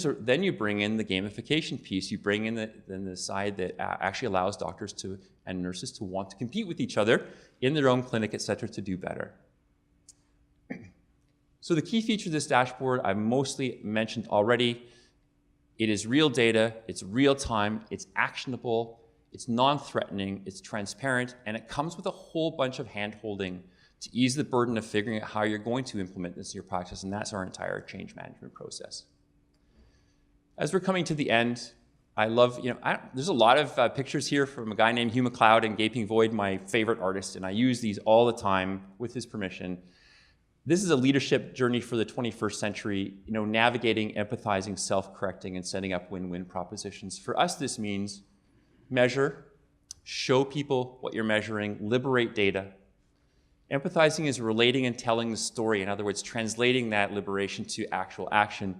you bring in the gamification piece. You bring in the side that actually allows doctors and nurses to want to compete with each other in their own clinic, et cetera, to do better. So the key feature of this dashboard I've mostly mentioned already. It is real data, it's real time, it's actionable, it's non-threatening, it's transparent, and it comes with a whole bunch of hand-holding to ease the burden of figuring out how you're going to implement this in your practice, and that's our entire change management process. As we're coming to the end, I love, there's a lot of pictures here from a guy named Hugh MacLeod and Gaping Void, my favorite artist, and I use these all the time with his permission. This is a leadership journey for the 21st century, navigating, empathizing, self-correcting, and setting up win-win propositions. For us, this means measure, show people what you're measuring, liberate data. Empathizing is relating and telling the story. In other words, translating that liberation to actual action.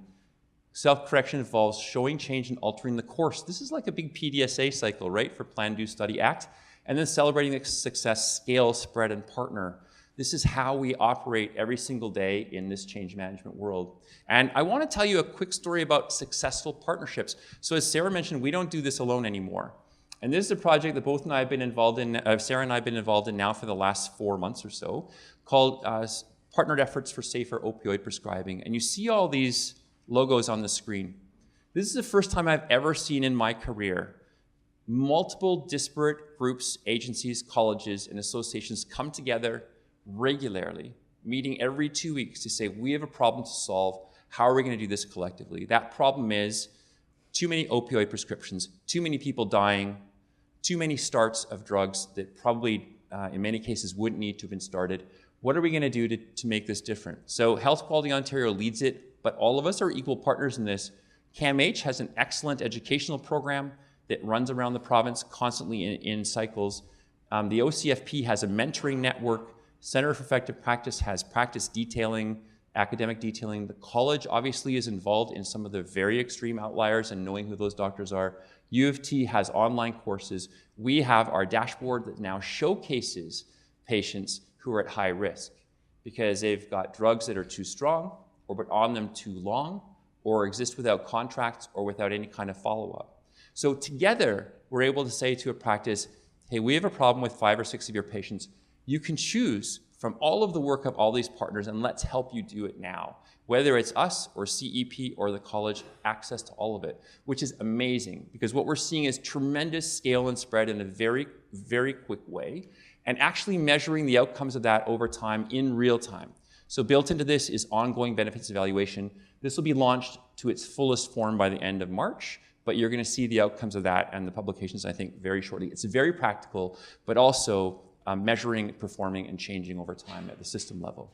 Self-correction involves showing change and altering the course. This is like a big PDSA cycle, right, for Plan, Do, Study, Act. And then celebrating the success, scale, spread, and partner. This is how we operate every single day in this change management world. And I want to tell you a quick story about successful partnerships. So as Sarah mentioned, we don't do this alone anymore. And this is a project that both and I have been involved in, Sarah and I have been involved in now for the last 4 months or so, called Partnered Efforts for Safer Opioid Prescribing. And you see all these logos on the screen. This is the first time I've ever seen in my career multiple disparate groups, agencies, colleges, and associations come together regularly, meeting every 2 weeks to say, we have a problem to solve. How are we going to do this collectively? That problem is too many opioid prescriptions, too many people dying, too many starts of drugs that probably, in many cases, wouldn't need to have been started. What are we going to do to make this different? So Health Quality Ontario leads it, but all of us are equal partners in this. CAMH has an excellent educational program that runs around the province constantly in cycles. The OCFP has a mentoring network. Center for Effective Practice has practice detailing, academic detailing. The college obviously is involved in some of the very extreme outliers and knowing who those doctors are. U of T has online courses. We have our dashboard that now showcases patients who are at high risk because they've got drugs that are too strong or been on them too long or exist without contracts or without any kind of follow-up. So together, we're able to say to a practice, hey, we have a problem with 5 or 6 of your patients. You can choose from all of the work of all these partners, and let's help you do it now. Whether it's us or CEP or the college, access to all of it, which is amazing because what we're seeing is tremendous scale and spread in a very, very quick way, and actually measuring the outcomes of that over time in real time. So built into this is ongoing benefits evaluation. This will be launched to its fullest form by the end of March, but you're going to see the outcomes of that and the publications, I think, very shortly. It's very practical, but also measuring, performing, and changing over time at the system level.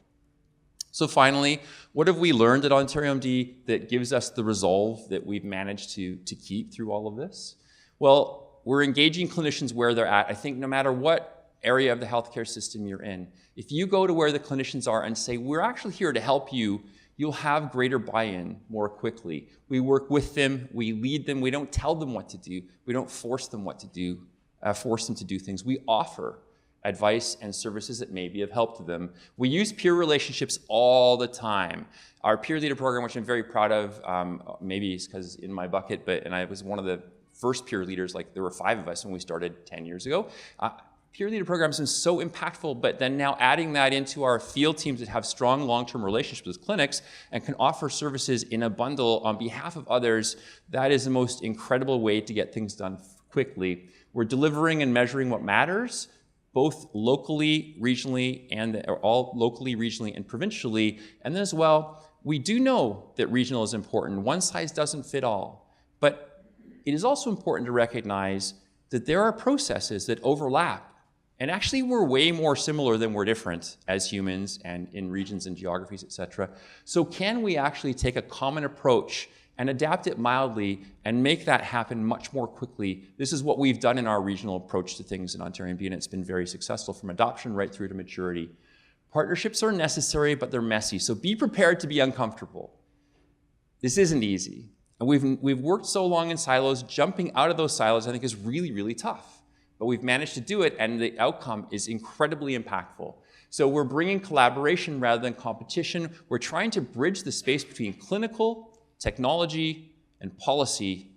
So finally, what have we learned at OntarioMD that gives us the resolve that we've managed to keep through all of this? Well, we're engaging clinicians where they're at. I think no matter what area of the healthcare system you're in, if you go to where the clinicians are and say, we're actually here to help you, you'll have greater buy-in more quickly. We work with them, we lead them, we don't tell them what to do, we don't force them what to do, force them to do things. We offer advice and services that may be of help to them. We use peer relationships all the time. Our peer leader program, which I'm very proud of, maybe it's because in my bucket, and I was one of the first peer leaders, like there were 5 of us when we started 10 years ago. Peer leader programs have been so impactful, but then now adding that into our field teams that have strong long-term relationships with clinics and can offer services in a bundle on behalf of others, that is the most incredible way to get things done quickly. We're delivering and measuring what matters, both locally, regionally, or all locally, regionally, and provincially. And then as well, we do know that regional is important. One size doesn't fit all. But it is also important to recognize that there are processes that overlap. And actually, we're way more similar than we're different as humans and in regions and geographies, et cetera. So can we actually take a common approach and adapt it mildly and make that happen much more quickly? This is what we've done in our regional approach to things in OntarioMD, and it's been very successful from adoption right through to maturity. Partnerships are necessary, but they're messy, so be prepared to be uncomfortable. This isn't easy, and we've worked so long in silos. Jumping out of those silos, I think, is really, really tough, but we've managed to do it, and the outcome is incredibly impactful. So we're bringing collaboration rather than competition. We're trying to bridge the space between clinical, technology, and policy,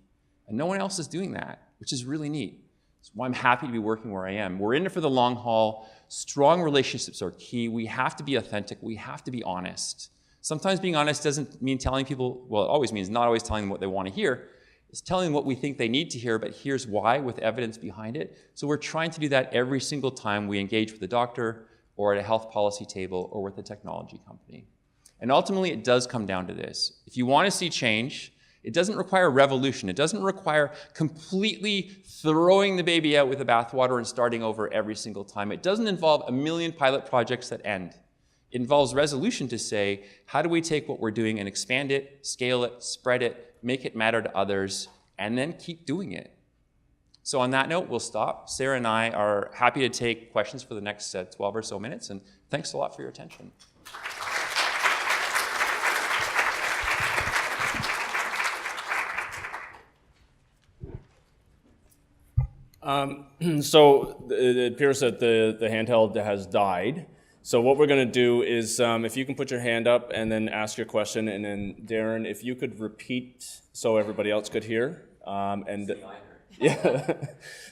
and no one else is doing that, which is really neat. That's why I'm happy to be working where I am. We're in it for the long haul. Strong relationships are key. We have to be authentic. We have to be honest. Sometimes being honest doesn't mean telling people, well, it always means not always telling them what they want to hear. It's telling them what we think they need to hear, but here's why with evidence behind it. So we're trying to do that every single time we engage with a doctor or at a health policy table or with a technology company. And ultimately, it does come down to this. If you want to see change, it doesn't require revolution. It doesn't require completely throwing the baby out with the bathwater and starting over every single time. It doesn't involve a million pilot projects that end. It involves resolution to say, how do we take what we're doing and expand it, scale it, spread it, make it matter to others, and then keep doing it. So on that note, we'll stop. Sarah and I are happy to take questions for the next 12 or so minutes, and thanks a lot for your attention. So it appears that the handheld has died. So what we're going to do is, if you can put your hand up and then ask your question, and then Darren, if you could repeat so everybody else could hear. Yeah.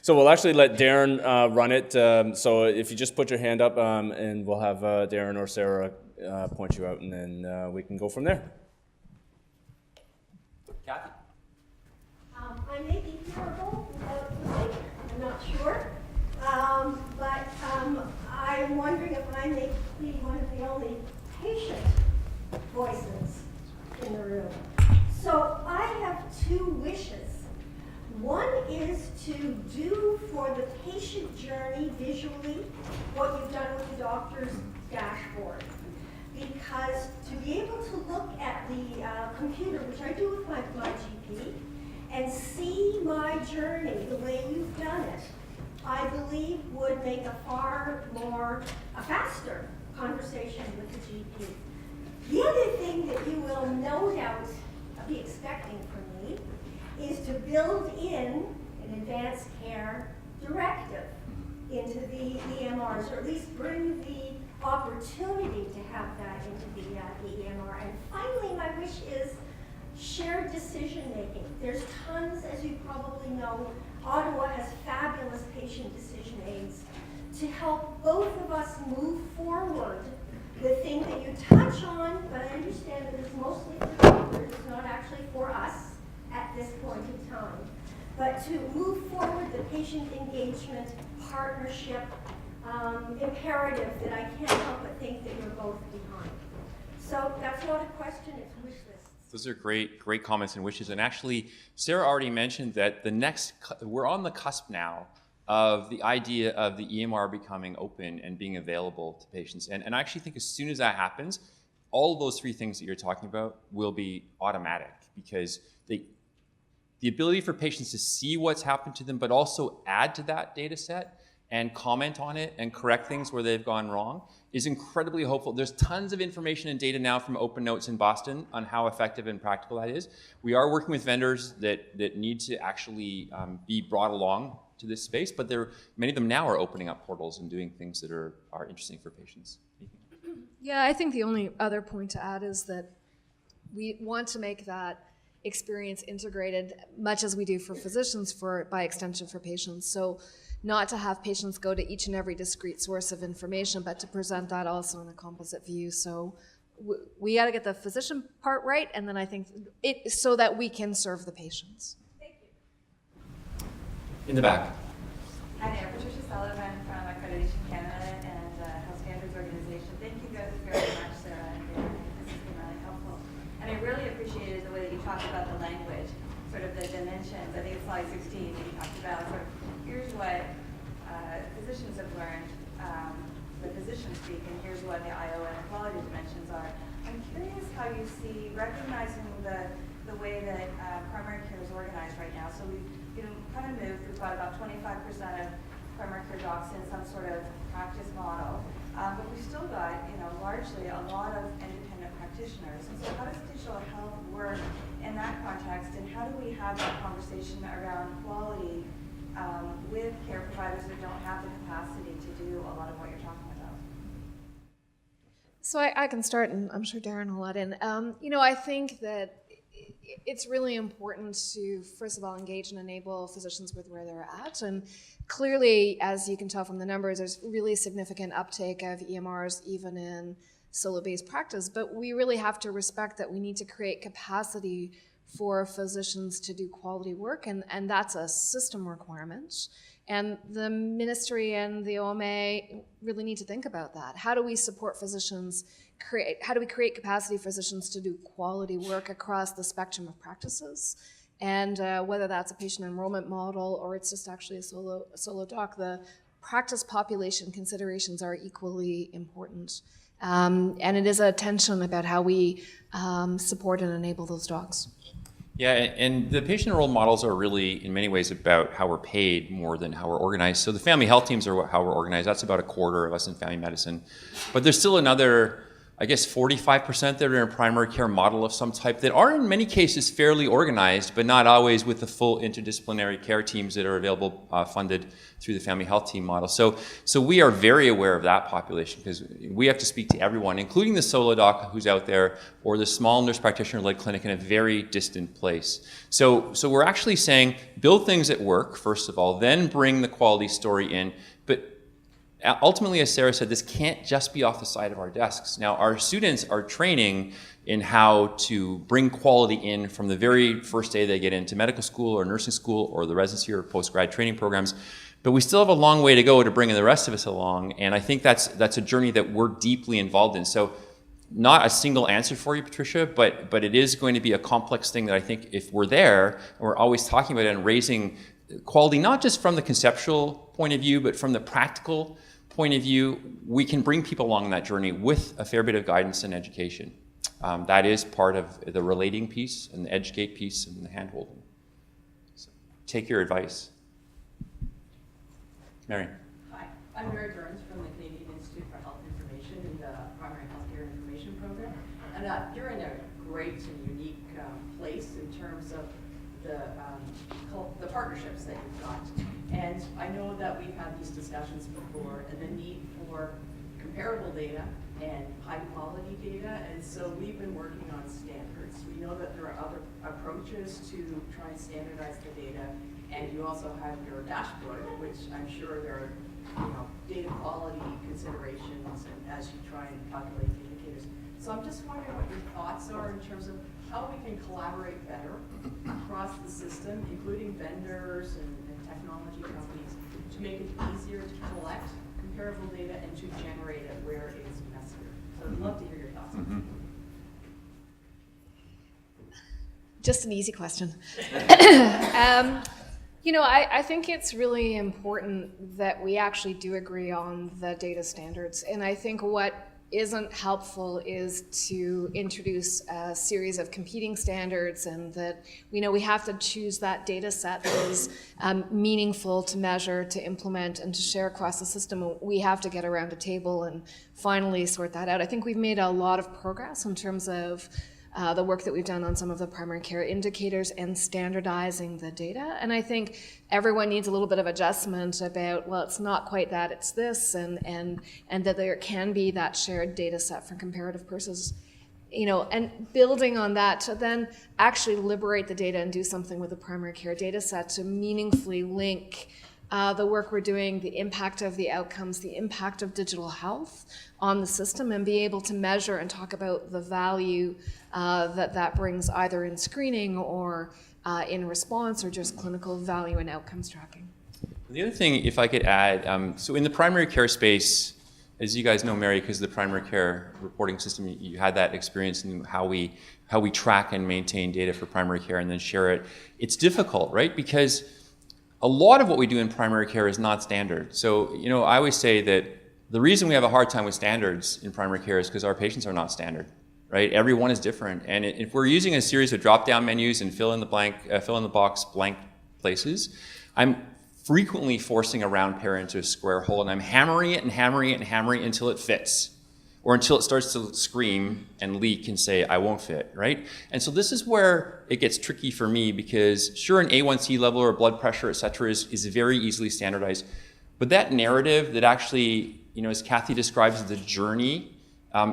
So we'll actually let Darren run it. So if you just put your hand up, and we'll have Darren or Sarah point you out, and then we can go from there. Kathy? I may be terrible without the mic. I'm not sure. But I'm wondering if I may be one of the only patient voices in the room. So I have 2 wishes. One is to do for the patient journey visually what you've done with the doctor's dashboard. Because to be able to look at the computer, which I do with my GP, and see my journey the way you've done it, I believe would make a faster conversation with the GP. The other thing that you will no doubt be expecting from me is to build in an advanced care directive into the EMRs, or at least bring the opportunity to have that into the EMR. And finally, my wish is shared decision-making. There's tons, as you probably know. Ottawa has fabulous patient decision aids to help both of us move forward. The thing that you touch on, but I understand that it's mostly for doctors, it's not actually for us at this point in time. But to move forward the patient engagement, partnership, imperative that I can't help but think that you're both behind. So that's not a question, it's wish list. Those are great comments and wishes. And actually, Sarah already mentioned that we're on the cusp now of the idea of the EMR becoming open and being available to patients. And I actually think as soon as that happens, all of those three things that you're talking about will be automatic, because the ability for patients to see what's happened to them, but also add to that data set and comment on it and correct things where they've gone wrong is incredibly hopeful. There's tons of information and data now from Open Notes in Boston on how effective and practical that is. We are working with vendors that need to actually be brought along to this space, but many of them now are opening up portals and doing things that are interesting for patients. Yeah, I think the only other point to add is that we want to make that experience integrated, much as we do for physicians, by extension for patients. So not to have patients go to each and every discrete source of information, but to present that also in a composite view. So we got to get the physician part right, and then I think so that we can serve the patients. Thank you. In the back. Hi there, Patricia Sullivan from Accreditation Canada and Health Standards Organization. Thank you guys very much, Sarah and Darren. This has been really helpful. And I really appreciated the way that you talked about the language, sort of the dimensions. I think it's slide 16 that you talked about. Sort of, here's what physicians have learned, the physicians speak, and here's what the IO and the quality dimensions are. I'm curious how you see recognizing the way that primary care is organized right now. So we've kind of moved. We've got about 25% of primary care docs in some sort of practice model, but we've still got largely a lot of independent practitioners. And so how does digital health work in that context, and how do we have that conversation around quality with care providers that don't have the capacity to do a lot of what you're talking about? So I can start, and I'm sure Darren will let in. I think that it's really important to, first of all, engage and enable physicians with where they're at. And clearly, as you can tell from the numbers, there's really significant uptake of EMRs even in solo-based practice. But we really have to respect that we need to create capacity for physicians to do quality work, and that's a system requirement. And the ministry and the OMA really need to think about that. How do we support physicians, how do we create capacity for physicians to do quality work across the spectrum of practices? And whether that's a patient enrollment model or it's just actually a solo doc, the practice population considerations are equally important. And it is a tension about how we support and enable those docs. Yeah, and the patient enrolled models are really, in many ways, about how we're paid more than how we're organized. So the family health teams are how we're organized. That's about a quarter of us in family medicine. But there's still another, I guess, 45% that are in a primary care model of some type that are in many cases fairly organized, but not always with the full interdisciplinary care teams that are available, funded through the family health team model. So we are very aware of that population, because we have to speak to everyone, including the solo doc who's out there or the small nurse practitioner-led clinic in a very distant place. So we're actually saying build things that work, first of all, then bring the quality story in. But ultimately, as Sarah said, this can't just be off the side of our desks. Now, our students are training in how to bring quality in from the very first day they get into medical school or nursing school or the residency or postgrad training programs. But we still have a long way to go to bringing the rest of us along. And I think that's a journey that we're deeply involved in. So not a single answer for you, Patricia, but it is going to be a complex thing that I think if we're there, and we're always talking about it and raising quality, not just from the conceptual point of view, but from the practical point of view, we can bring people along that journey with a fair bit of guidance and education. That is part of the relating piece and the educate piece and the hand-holding. So take your advice. Mary. Hi, I'm Mary Burns from the Canadian Institute for Health Information in the Primary Healthcare Information Program. And you're in a great and unique place in terms of the partnerships that you've got. And I know that we've had these discussions before, and the need for comparable data and high quality data. And so we've been working on standards. We know that there are other approaches to try and standardize the data. And you also have your dashboard, which I'm sure there are data quality considerations and as you try and calculate the indicators. So I'm just wondering what your thoughts are in terms of how we can collaborate better across the system, including vendors and technology companies, to make it easier to collect comparable data and to generate it where it is necessary. So I'd love to hear your thoughts. Mm-hmm. Just an easy question. I think it's really important that we actually do agree on the data standards. And I think what isn't helpful is to introduce a series of competing standards, and that we have to choose that data set that is meaningful to measure, to implement, and to share across the system. We have to get around a table and finally sort that out. I think we've made a lot of progress in terms of the work that we've done on some of the primary care indicators and standardizing the data. And I think everyone needs a little bit of adjustment about, well, it's not quite that, it's this, and that there can be that shared data set for comparative purposes. And building on that to then actually liberate the data and do something with the primary care data set to meaningfully link the work we're doing, the impact of the outcomes, the impact of digital health on the system, and be able to measure and talk about the value that brings either in screening or in response, or just clinical value and outcomes tracking. The other thing, if I could add, so in the primary care space, as you guys know, Mary, because of the primary care reporting system, you had that experience in how we track and maintain data for primary care and then share it. It's difficult, right? Because a lot of what we do in primary care is not standard. So, I always say that the reason we have a hard time with standards in primary care is because our patients are not standard, right? Everyone is different. And if we're using a series of drop-down menus and fill in the box blank places, I'm frequently forcing a round pair into a square hole, and I'm hammering it and hammering it and hammering it until it fits, or until it starts to scream and leak and say, I won't fit, right? And so this is where it gets tricky for me, because sure, an A1C level or blood pressure, et cetera, is very easily standardized. But that narrative that actually, as Kathy describes the journey,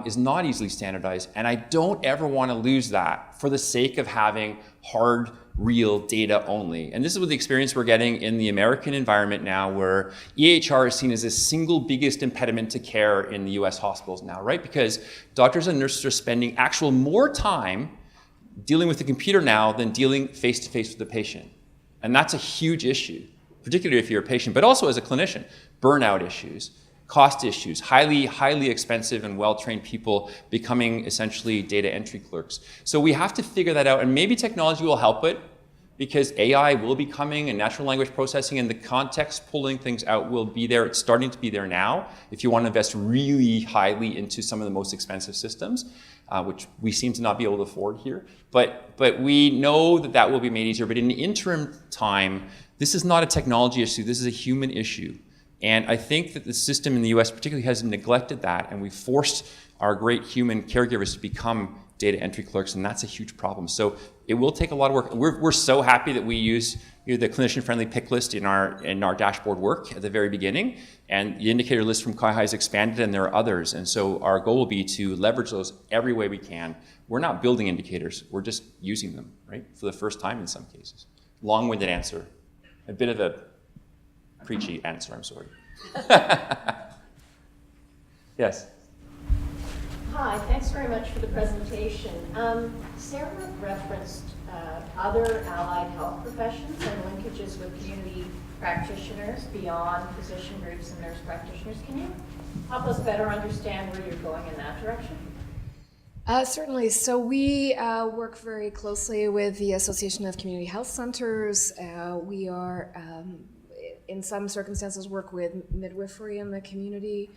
is not easily standardized. And I don't ever want to lose that for the sake of having hard, real data only. And this is what the experience we're getting in the American environment now, where EHR is seen as the single biggest impediment to care in the US hospitals now, right? Because doctors and nurses are spending more time dealing with the computer now than dealing face-to-face with the patient. And that's a huge issue, particularly if you're a patient, but also as a clinician. Burnout issues, cost issues, highly expensive and well-trained people becoming essentially data entry clerks. So we have to figure that out, and maybe technology will help it, because AI will be coming and natural language processing and the context pulling things out will be there. It's starting to be there now if you want to invest really highly into some of the most expensive systems, which we seem to not be able to afford here. But we know that will be made easier. But in the interim time, this is not a technology issue. This is a human issue. And I think that the system in the US particularly has neglected that, and we've forced our great human caregivers to become data entry clerks, and that's a huge problem. So it will take a lot of work. We're so happy that we use the clinician-friendly pick list in our dashboard work at the very beginning, and the indicator list from CIHI is expanded, and there are others. And so our goal will be to leverage those every way we can. We're not building indicators, we're just using them, right, for the first time in some cases. Long-winded answer, a bit of a preachy answer, I'm sorry. Yes. Hi, thanks very much for the presentation. Sarah referenced other allied health professions and linkages with community practitioners beyond physician groups and nurse practitioners. Can you help us better understand where you're going in that direction? Certainly. So we work very closely with the Association of Community Health Centers. We are, in some circumstances, work with midwifery in the community.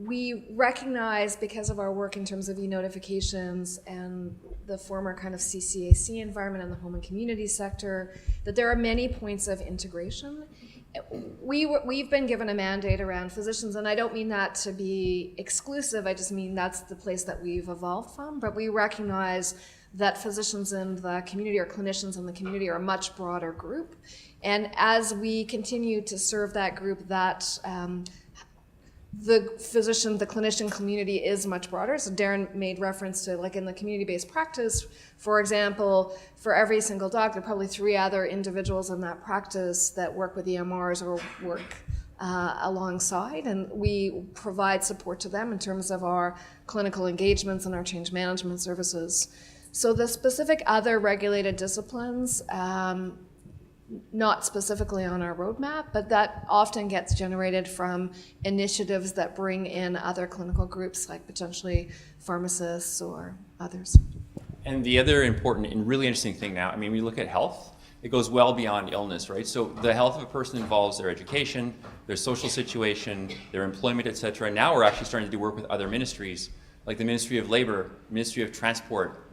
We recognize, because of our work in terms of e-notifications and the former kind of CCAC environment in the home and community sector, that there are many points of integration. We've been given a mandate around physicians, and I don't mean that to be exclusive, I just mean that's the place that we've evolved from, but we recognize that physicians in the community or clinicians in the community are a much broader group. And as we continue to serve that group, that the clinician community is much broader. So Darren made reference to, like in the community-based practice, for example, for every single doc, there are probably 3 other individuals in that practice that work with EMRs or work alongside, and we provide support to them in terms of our clinical engagements and our change management services. So the specific other regulated disciplines, not specifically on our roadmap, but that often gets generated from initiatives that bring in other clinical groups, like potentially pharmacists or others. And the other important and really interesting thing now, I mean, we look at health, it goes well beyond illness, right? So the health of a person involves their education, their social situation, their employment, et cetera. And now we're actually starting to do work with other ministries, like the Ministry of Labor, Ministry of Transport,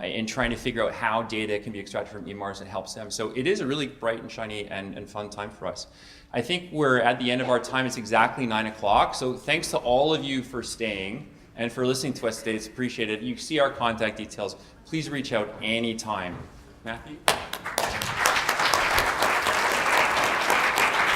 in trying to figure out how data can be extracted from EMRs and helps them. So it is a really bright and shiny and fun time for us. I think we're at the end of our time. It's exactly 9 o'clock. So thanks to all of you for staying and for listening to us today. It's appreciated. You see our contact details. Please reach out anytime. Matthew?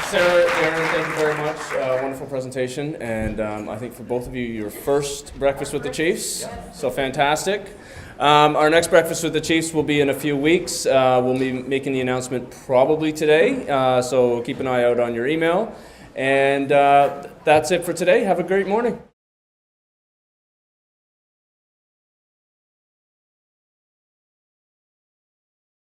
Sarah, Darren, thank you very much. Wonderful presentation. And I think for both of you, your first breakfast with the Chiefs. So fantastic. Our next breakfast with the Chiefs will be in a few weeks. We'll be making the announcement probably today. So keep an eye out on your email. And that's it for today. Have a great morning.